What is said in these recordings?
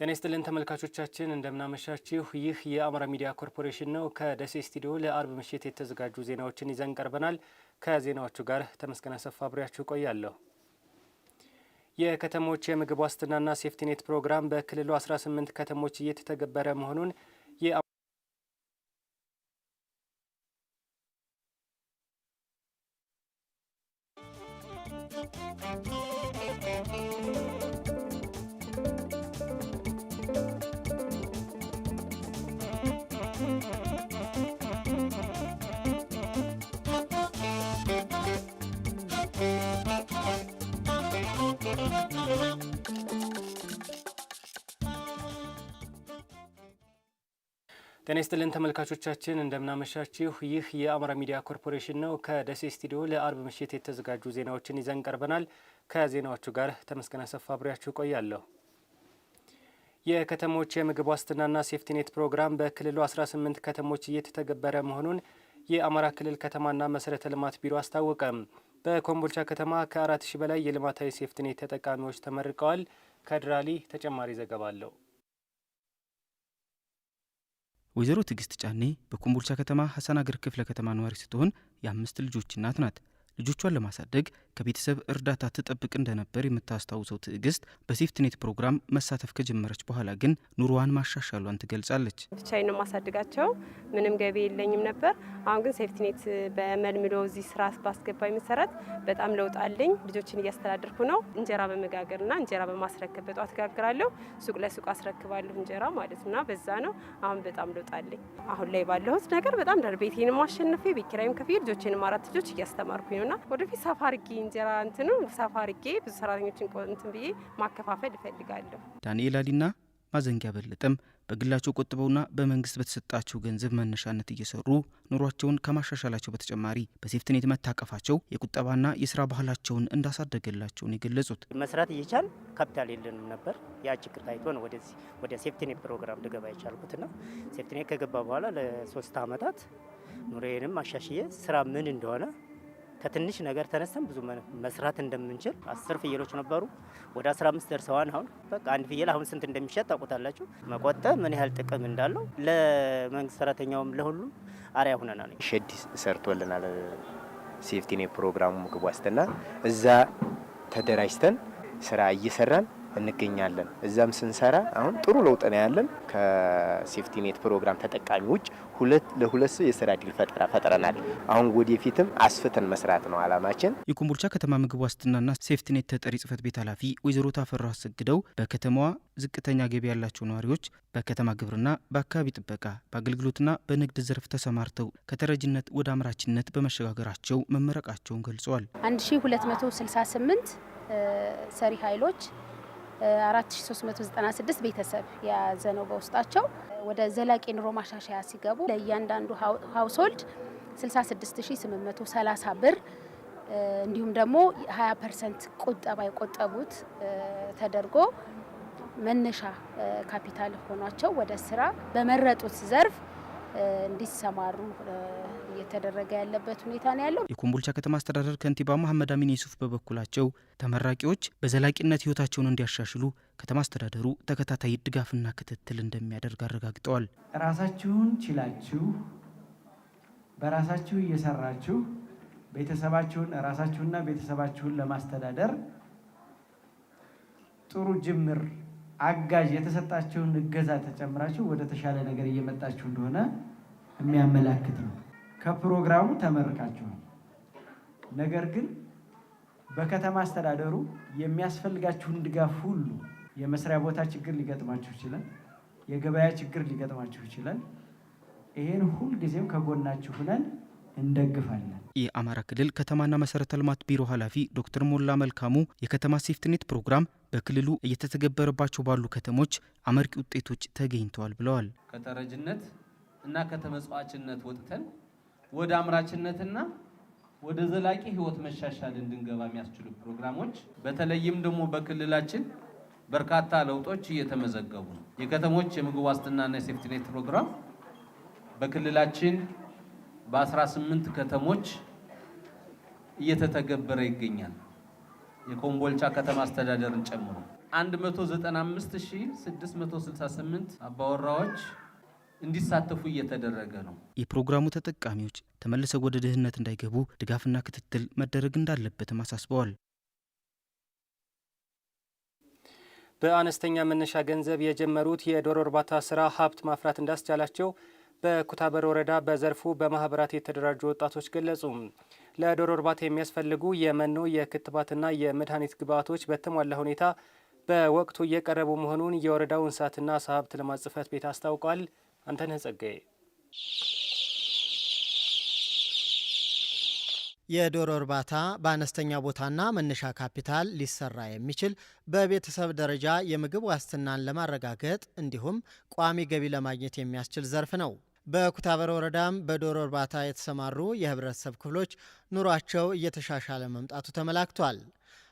ጤና ይስጥልን ተመልካቾቻችን እንደምናመሻችሁ። ይህ የአማራ ሚዲያ ኮርፖሬሽን ነው። ከደሴ ስቱዲዮ ለአርብ ምሽት የተዘጋጁ ዜናዎችን ይዘን ቀርበናል። ከዜናዎቹ ጋር ተመስገን አሰፋ አብሬያችሁ ቆያለሁ። የከተሞች የምግብ ዋስትናና ሴፍቲኔት ፕሮግራም በክልሉ 18 ከተሞች እየተተገበረ መሆኑን ጤና ይስጥልን ተመልካቾቻችን እንደምናመሻችሁ። ይህ የአማራ ሚዲያ ኮርፖሬሽን ነው። ከደሴ ስቱዲዮ ለአርብ ምሽት የተዘጋጁ ዜናዎችን ይዘን ቀርበናል። ከዜናዎቹ ጋር ተመስገን አሰፋ አብሬያችሁ ቆያለሁ። የከተሞች የምግብ ዋስትናና ሴፍቲኔት ፕሮግራም በክልሉ 18 ከተሞች እየተተገበረ መሆኑን የአማራ ክልል ከተማና መሰረተ ልማት ቢሮ አስታወቀ። በኮምቦልቻ ከተማ ከ4000 በላይ የልማታዊ ሴፍቲኔት ተጠቃሚዎች ተመርቀዋል። ከድራሊ ተጨማሪ ዘገባ አለው። ወይዘሮ ትዕግስት ጫኔ በኮምቦልቻ ከተማ ሀሳን አገር ክፍለ ከተማ ነዋሪ ስትሆን የ5 ልጆች እናት ናት። ልጆቿን ለማሳደግ ከቤተሰብ እርዳታ ትጠብቅ እንደነበር የምታስታውሰው ትዕግስት በሴፍቲኔት ፕሮግራም መሳተፍ ከጀመረች በኋላ ግን ኑሮዋን ማሻሻሏን ትገልጻለች። ብቻዬን ነው ማሳደጋቸው፣ ምንም ገቢ የለኝም ነበር። አሁን ግን ሴፍቲኔት በመልምሎ እዚህ ስራ ባስገባኝ መሰረት በጣም ለውጥ አለኝ። ልጆችን እያስተዳደርኩ ነው። እንጀራ በመጋገርና እንጀራ በማስረከብ በጧት ጋግራለሁ፣ ሱቅ ለሱቅ አስረክባለሁ እንጀራ ማለት ነው። በዛ ነው አሁን በጣም ለውጥ አለኝ። አሁን ላይ ባለሁት ነገር በጣም ቤቴን ማሸነፌ፣ ቤት ኪራይም ከፍዬ ልጆችን 4 ልጆች እያስተማርኩኝ ነውና ወደፊት ሰፋ አድርጌ እንጀራ ሰፋ አድርጌ ብዙ ሰራተኞችን ብዬ ማከፋፈል እፈልጋለሁ። ዳንኤል አሊና ማዘንጊያ በለጠም በግላቸው ቆጥበውና በመንግስት በተሰጣቸው ገንዘብ መነሻነት እየሰሩ ኑሯቸውን ከማሻሻላቸው በተጨማሪ በሴፍቲኔት መታቀፋቸው የቁጠባና የስራ ባህላቸውን እንዳሳደገላቸውን የገለጹት መስራት እየቻል ካፒታል የለንም ነበር። ያ ችግር ታይቶ ነው ወደ ሴፍቲኔት ፕሮግራም ልገባ የቻልኩትና ሴፍቲኔት ከገባ በኋላ ለ3 አመታት ኑሮዬንም አሻሽዬ ስራ ምን እንደሆነ ከትንሽ ነገር ተነስተን ብዙ መስራት እንደምንችል 10 ፍየሎች ነበሩ፣ ወደ 15 ደርሰዋል። አሁን በቃ አንድ ፍየል አሁን ስንት እንደሚሸጥ ታውቁታላችሁ። መቆጠብ ምን ያህል ጥቅም እንዳለው ለመንግስት ሰራተኛውም ለሁሉም አሪያ ሆነናል። ሼድ ሰርቶልናል ሴፍቲኔት ፕሮግራሙ ምግብ ዋስትና። እዛ ተደራጅተን ስራ እየሰራን እንገኛለን። እዛም ስንሰራ አሁን ጥሩ ለውጥ ነው ያለን። ከሴፍቲኔት ፕሮግራም ተጠቃሚዎች ለሁለት የስራ እድል ፈጥረናል። አሁን ወደፊትም አስፍተን መስራት ነው አላማችን። የኮምቦልቻ ከተማ ምግብ ዋስትናና ሴፍቲኔት ተጠሪ ጽህፈት ቤት ኃላፊ ወይዘሮ ታፈራ አሰግደው በከተማዋ ዝቅተኛ ገቢ ያላቸው ነዋሪዎች በከተማ ግብርና፣ በአካባቢ ጥበቃ፣ በአገልግሎትና በንግድ ዘርፍ ተሰማርተው ከተረጅነት ወደ አምራችነት በመሸጋገራቸው መመረቃቸውን ገልጸዋል። 1268 ሰሪ ኃይሎች 4396 ቤተሰብ የያዘ ነው። በውስጣቸው ወደ ዘላቂ ኑሮ ማሻሻያ ሲገቡ ለእያንዳንዱ ሃውስሆልድ 66830 ብር እንዲሁም ደግሞ 20% ቁጠባ የቆጠቡት ተደርጎ መነሻ ካፒታል ሆኗቸው ወደ ስራ በመረጡት ዘርፍ እንዲሰማሩ እየተደረገ ያለበት ሁኔታ ነው ያለው። የኮምቦልቻ ከተማ አስተዳደር ከንቲባ መሐመድ አሚን ዩሱፍ በበኩላቸው ተመራቂዎች በዘላቂነት ህይወታቸውን እንዲያሻሽሉ ከተማ አስተዳደሩ ተከታታይ ድጋፍና ክትትል እንደሚያደርግ አረጋግጠዋል። ራሳችሁን ችላችሁ በራሳችሁ እየሰራችሁ ራሳችሁና ቤተሰባችሁን ለማስተዳደር ጥሩ ጅምር አጋዥ የተሰጣችሁን እገዛ ተጨምራችሁ ወደ ተሻለ ነገር እየመጣችሁ እንደሆነ የሚያመላክት ነው። ከፕሮግራሙ ተመርቃችኋል። ነገር ግን በከተማ አስተዳደሩ የሚያስፈልጋችሁን ድጋፍ ሁሉ የመስሪያ ቦታ ችግር ሊገጥማችሁ ይችላል፣ የገበያ ችግር ሊገጥማችሁ ይችላል። ይሄን ሁሉ ጊዜም ከጎናችሁ ሆነን እንደግፋለን። የአማራ ክልል ከተማና መሰረተ ልማት ቢሮ ኃላፊ ዶክተር ሞላ መልካሙ የከተማ ሴፍቲኔት ፕሮግራም በክልሉ እየተተገበረባቸው ባሉ ከተሞች አመርቂ ውጤቶች ተገኝተዋል ብለዋል። ከተረጅነት እና ከተመጽዋዕችነት ወጥተን ወደ አምራችነትና ወደ ዘላቂ ህይወት መሻሻል እንድንገባ የሚያስችሉ ፕሮግራሞች በተለይም ደግሞ በክልላችን በርካታ ለውጦች እየተመዘገቡ ነው። የከተሞች የምግብ ዋስትናና የሴፍቲኔት ፕሮግራም በክልላችን በ18 ከተሞች እየተተገበረ ይገኛል። የኮምቦልቻ ከተማ አስተዳደርን ጨምሮ 195668 አባወራዎች እንዲሳተፉ እየተደረገ ነው። የፕሮግራሙ ተጠቃሚዎች ተመልሰው ወደ ድህነት እንዳይገቡ ድጋፍና ክትትል መደረግ እንዳለበትም አሳስበዋል። በአነስተኛ መነሻ ገንዘብ የጀመሩት የዶሮ እርባታ ስራ ሀብት ማፍራት እንዳስቻላቸው በኩታበር ወረዳ በዘርፉ በማህበራት የተደራጁ ወጣቶች ገለጹ። ለዶሮ እርባታ የሚያስፈልጉ የመኖ የክትባትና የመድኃኒት ግብዓቶች በተሟላ ሁኔታ በወቅቱ እየቀረቡ መሆኑን የወረዳው እንስሳትና ዓሳ ሀብት ልማት ጽሕፈት ቤት አስታውቋል። አንተነህ ጸጋዬ። የዶሮ እርባታ በአነስተኛ ቦታና መነሻ ካፒታል ሊሰራ የሚችል በቤተሰብ ደረጃ የምግብ ዋስትናን ለማረጋገጥ እንዲሁም ቋሚ ገቢ ለማግኘት የሚያስችል ዘርፍ ነው። በኩታበር ወረዳም በዶሮ እርባታ የተሰማሩ የህብረተሰብ ክፍሎች ኑሯቸው እየተሻሻለ መምጣቱ ተመላክቷል።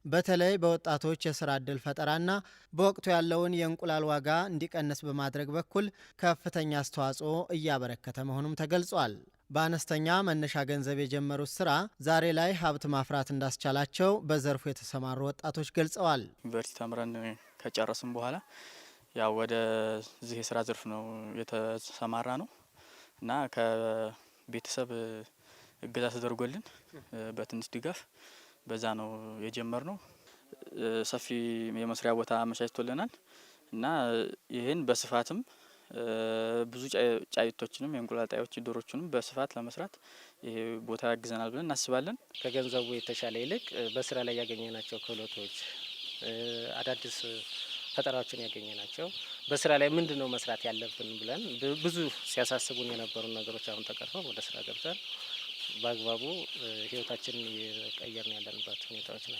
በተለይ በወጣቶች የስራ ዕድል ፈጠራና በወቅቱ ያለውን የእንቁላል ዋጋ እንዲቀንስ በማድረግ በኩል ከፍተኛ አስተዋጽኦ እያበረከተ መሆኑም ተገልጿል። በአነስተኛ መነሻ ገንዘብ የጀመሩት ስራ ዛሬ ላይ ሀብት ማፍራት እንዳስቻላቸው በዘርፉ የተሰማሩ ወጣቶች ገልጸዋል። ዩኒቨርሲቲ ተምረን ከጨረስን በኋላ ያው ወደዚህ የስራ ዘርፍ ነው የተሰማራ ነው እና ከቤተሰብ እገዛ ተደርጎልን በትንሽ ድጋፍ በዛ ነው የጀመርነው። ሰፊ የመስሪያ ቦታ አመቻችቶልናል እና ይህን በስፋትም ብዙ ጫይቶችንም የእንቁላል ጣዮች ዶሮችንም በስፋት ለመስራት ይሄ ቦታ ያግዘናል ብለን እናስባለን። ከገንዘቡ የተሻለ ይልቅ በስራ ላይ ያገኘናቸው ክህሎቶች፣ አዳዲስ ፈጠራዎችን ያገኘናቸው በስራ ላይ ምንድነው መስራት ያለብን ብለን ብዙ ሲያሳስቡን የነበሩ ነገሮች አሁን ተቀርፈው ወደ ስራ ገብተን በአግባቡ ህይወታችንን እየቀየርን ያለንበት ሁኔታዎች ናቸው።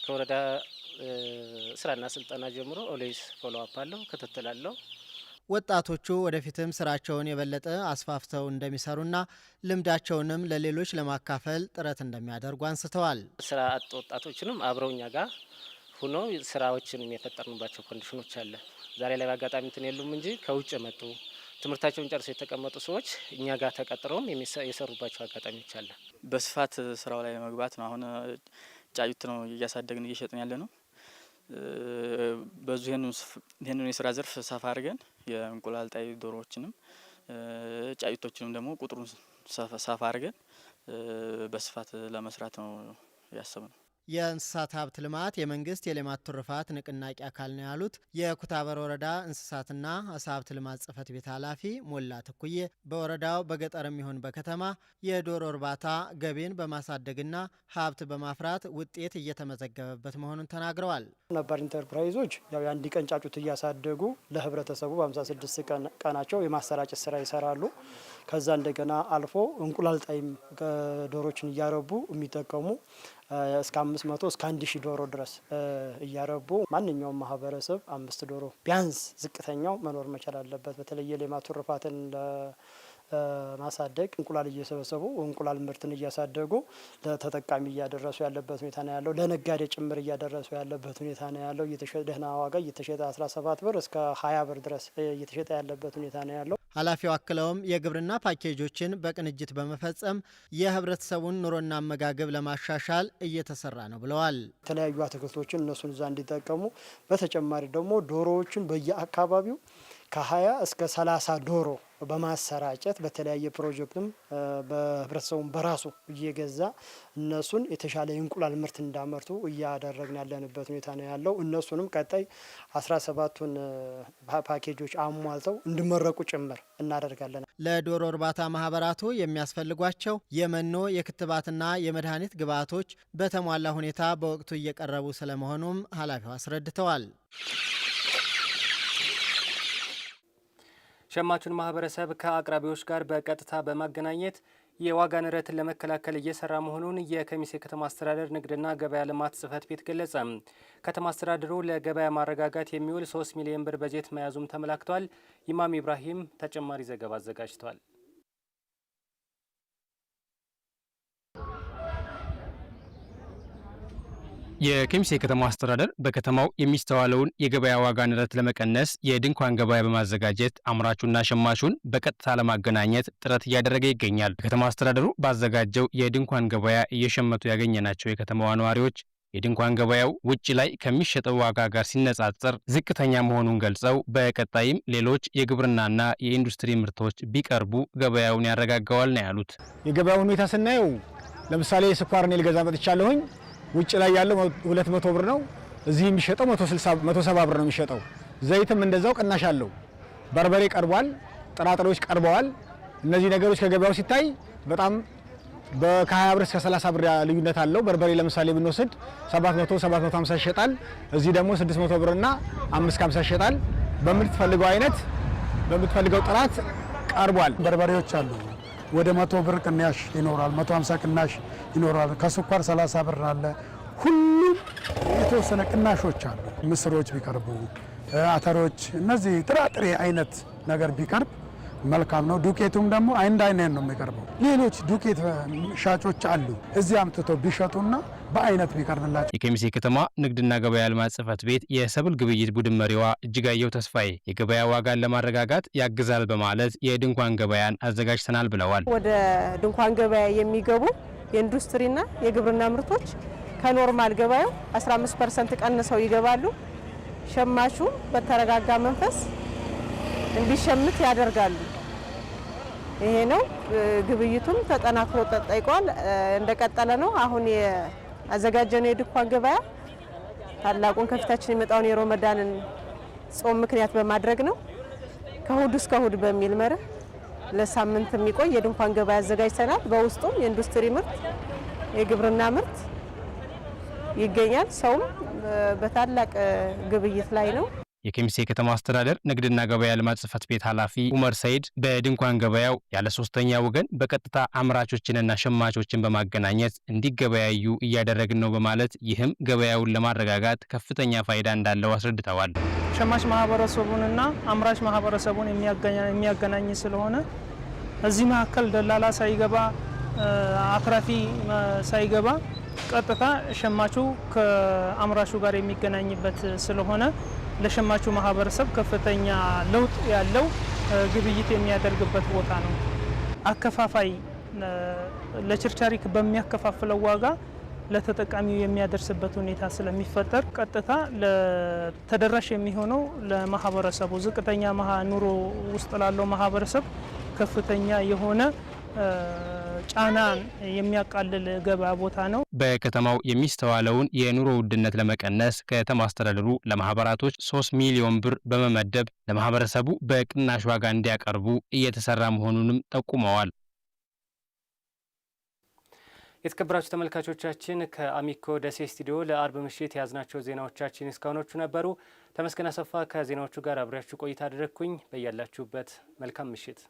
ከወረዳ ስራና ስልጠና ጀምሮ ኦልዌይስ ፎሎ አፕ አለው፣ ክትትል አለው። ወጣቶቹ ወደፊትም ስራቸውን የበለጠ አስፋፍተው እንደሚሰሩና ልምዳቸውንም ለሌሎች ለማካፈል ጥረት እንደሚያደርጉ አንስተዋል። ስራ አጥ ወጣቶችንም አብረው እኛ ጋር ሆኖ ስራዎችንም የፈጠርንባቸው ኮንዲሽኖች አለ። ዛሬ ላይ በአጋጣሚ እንትን የሉም እንጂ ከውጭ የመጡ ትምህርታቸውን ጨርሰው የተቀመጡ ሰዎች እኛ ጋር ተቀጥረውም የሰሩባቸው አጋጣሚዎች አለ። በስፋት ስራው ላይ መግባት ነው። አሁን ጫጩት ነው እያሳደግን እየሸጥን ያለ ነው። በዙ ይሄንን የስራ ዘርፍ ሰፋ አድርገን የእንቁላል ጣይ ዶሮዎችንም ጫጩቶችንም ደግሞ ቁጥሩን ሰፋ አድርገን በስፋት ለመስራት ነው ያሰብነው። የእንስሳት ሀብት ልማት የመንግስት የሌማት ትሩፋት ንቅናቄ አካል ነው ያሉት የኩታበር ወረዳ እንስሳትና ዓሳ ሀብት ልማት ጽሕፈት ቤት ኃላፊ ሞላ ትኩዬ በወረዳው በገጠርም ይሁን በከተማ የዶሮ እርባታ ገቢን በማሳደግና ሀብት በማፍራት ውጤት እየተመዘገበበት መሆኑን ተናግረዋል። ነባር ኢንተርፕራይዞች ያው የአንድ ቀን ጫጩት እያሳደጉ ለህብረተሰቡ በ56 ቀናቸው የማሰራጨት ስራ ይሰራሉ። ከዛ እንደገና አልፎ እንቁላል ጣይም ዶሮችን እያረቡ የሚጠቀሙ እስከ 500 እስከ 1000 ዶሮ ድረስ እያረቡ ማንኛውም ማህበረሰብ 5 ዶሮ ቢያንስ ዝቅተኛው መኖር መቻል አለበት። በተለየ የሌማት ትሩፋትን ማሳደግ እንቁላል እየሰበሰቡ እንቁላል ምርትን እያሳደጉ ለተጠቃሚ እያደረሱ ያለበት ሁኔታ ነው ያለው። ለነጋዴ ጭምር እያደረሱ ያለበት ሁኔታ ነው ያለው። ደህና ዋጋ እየተሸጠ 17 ብር እስከ 20 ብር ድረስ እየተሸጠ ያለበት ሁኔታ ነው ያለው። ኃላፊው አክለውም የግብርና ፓኬጆችን በቅንጅት በመፈጸም የህብረተሰቡን ኑሮና አመጋገብ ለማሻሻል እየተሰራ ነው ብለዋል። የተለያዩ አትክልቶችን እነሱን እዛ እንዲጠቀሙ፣ በተጨማሪ ደግሞ ዶሮዎችን በየአካባቢው ከ20 እስከ 30 ዶሮ በማሰራጨት በተለያየ ፕሮጀክትም በህብረተሰቡን በራሱ እየገዛ እነሱን የተሻለ የእንቁላል ምርት እንዳመርቱ እያደረግን ያለንበት ሁኔታ ነው ያለው። እነሱንም ቀጣይ 17ቱን ፓኬጆች አሟልተው እንዲመረቁ ጭምር እናደርጋለን። ለዶሮ እርባታ ማህበራቱ የሚያስፈልጓቸው የመኖ የክትባትና የመድኃኒት ግብዓቶች በተሟላ ሁኔታ በወቅቱ እየቀረቡ ስለመሆኑም ኃላፊው አስረድተዋል። ሸማቹን ማህበረሰብ ከአቅራቢዎች ጋር በቀጥታ በማገናኘት የዋጋ ንረትን ለመከላከል እየሰራ መሆኑን የከሚሴ ከተማ አስተዳደር ንግድና ገበያ ልማት ጽሕፈት ቤት ገለጸ። ከተማ አስተዳደሩ ለገበያ ማረጋጋት የሚውል 3 ሚሊዮን ብር በጀት መያዙም ተመላክቷል። ኢማም ኢብራሂም ተጨማሪ ዘገባ አዘጋጅቷል። የከሚሴ ከተማ አስተዳደር በከተማው የሚስተዋለውን የገበያ ዋጋ ንረት ለመቀነስ የድንኳን ገበያ በማዘጋጀት አምራቹና ሸማቹን በቀጥታ ለማገናኘት ጥረት እያደረገ ይገኛል። ከተማ አስተዳደሩ ባዘጋጀው የድንኳን ገበያ እየሸመቱ ያገኘናቸው የከተማዋ ነዋሪዎች የድንኳን ገበያው ውጭ ላይ ከሚሸጠው ዋጋ ጋር ሲነጻጸር ዝቅተኛ መሆኑን ገልጸው በቀጣይም ሌሎች የግብርናና የኢንዱስትሪ ምርቶች ቢቀርቡ ገበያውን ያረጋጋዋል ነው ያሉት። የገበያው ሁኔታ ስናየው ለምሳሌ ስኳር እኔ ልገዛ መጥቻለሁኝ። ውጭ ላይ ያለው 200 ብር ነው። እዚህ የሚሸጠው 170 ብር ነው የሚሸጠው። ዘይትም እንደዛው ቅናሽ አለው። በርበሬ ቀርቧል፣ ጥራጥሬዎች ቀርበዋል። እነዚህ ነገሮች ከገበያው ሲታይ በጣም ከ20 ብር እስከ 30 ብር ልዩነት አለው። በርበሬ ለምሳሌ ብንወስድ 750 ይሸጣል። እዚህ ደግሞ 600 ብርና 550 ይሸጣል። በምትፈልገው አይነት በምትፈልገው ጥራት ቀርቧል። በርበሬዎች አሉ። ወደ 100 ብር ቅናሽ ይኖራል፣ 150 ቅናሽ ይኖራል። ከስኳር 30 ብር አለ። ሁሉም የተወሰነ ቅናሾች አሉ። ምስሮች ቢቀርቡ፣ አተሮች፣ እነዚህ ጥራጥሬ አይነት ነገር ቢቀርብ መልካም ነው። ዱቄቱም ደግሞ አንድ አይነት ነው የሚቀርበው። ሌሎች ዱቄት ሻጮች አሉ፣ እዚህ አምጥተው ቢሸጡና በአይነት ቢቀርብላቸው። የኬሚሴ ከተማ ንግድና ገበያ ልማት ጽሕፈት ቤት የሰብል ግብይት ቡድን መሪዋ እጅጋየሁ ተስፋዬ የገበያ ዋጋን ለማረጋጋት ያግዛል በማለት የድንኳን ገበያን አዘጋጅተናል ብለዋል። ወደ ድንኳን ገበያ የሚገቡ የኢንዱስትሪና የግብርና ምርቶች ከኖርማል ገበያው 15% ቀንሰው ይገባሉ። ሸማቹ በተረጋጋ መንፈስ እንዲሸምት ያደርጋሉ። ይሄ ነው። ግብይቱም ተጠናክሮ ተጠይቋል፣ እንደቀጠለ ነው። አሁን ያዘጋጀነው የድንኳን ገበያ ታላቁን ከፊታችን የመጣውን የረመዳንን ጾም ምክንያት በማድረግ ነው። ከእሁድ እስከ እሁድ በሚል መርህ ለሳምንት የሚቆይ የድንኳን ገበያ አዘጋጅተናል። በውስጡም የኢንዱስትሪ ምርት፣ የግብርና ምርት ይገኛል። ሰውም በታላቅ ግብይት ላይ ነው። የኬሚሴ ከተማ አስተዳደር ንግድና ገበያ ልማት ጽሕፈት ቤት ኃላፊ ኡመር ሰይድ በድንኳን ገበያው ያለ ሶስተኛ ወገን በቀጥታ አምራቾችንና ሸማቾችን በማገናኘት እንዲገበያዩ እያደረግን ነው በማለት ይህም ገበያውን ለማረጋጋት ከፍተኛ ፋይዳ እንዳለው አስረድተዋል። ሸማች ማህበረሰቡንና አምራች ማህበረሰቡን የሚያገናኝ ስለሆነ እዚህ መካከል ደላላ ሳይገባ አትራፊ ሳይገባ ቀጥታ ሸማቹ ከአምራቹ ጋር የሚገናኝበት ስለሆነ ለሸማቹ ማህበረሰብ ከፍተኛ ለውጥ ያለው ግብይት የሚያደርግበት ቦታ ነው። አከፋፋይ ለችርቻሪ በሚያከፋፍለው ዋጋ ለተጠቃሚው የሚያደርስበት ሁኔታ ስለሚፈጠር ቀጥታ ለተደራሽ የሚሆነው ለማህበረሰቡ ዝቅተኛ ኑሮ ውስጥ ላለው ማህበረሰብ ከፍተኛ የሆነ ጫናን የሚያቃልል ገበያ ቦታ ነው። በከተማው የሚስተዋለውን የኑሮ ውድነት ለመቀነስ ከተማ አስተዳደሩ ለማህበራቶች 3 ሚሊዮን ብር በመመደብ ለማህበረሰቡ በቅናሽ ዋጋ እንዲያቀርቡ እየተሰራ መሆኑንም ጠቁመዋል። የተከበራችሁ ተመልካቾቻችን ከአሚኮ ደሴ ስቱዲዮ ለአርብ ምሽት የያዝናቸው ዜናዎቻችን እስካሁኖቹ ነበሩ። ተመስገን አሰፋ ከዜናዎቹ ጋር አብሬያችሁ ቆይታ አደረግኩኝ። በያላችሁበት መልካም ምሽት።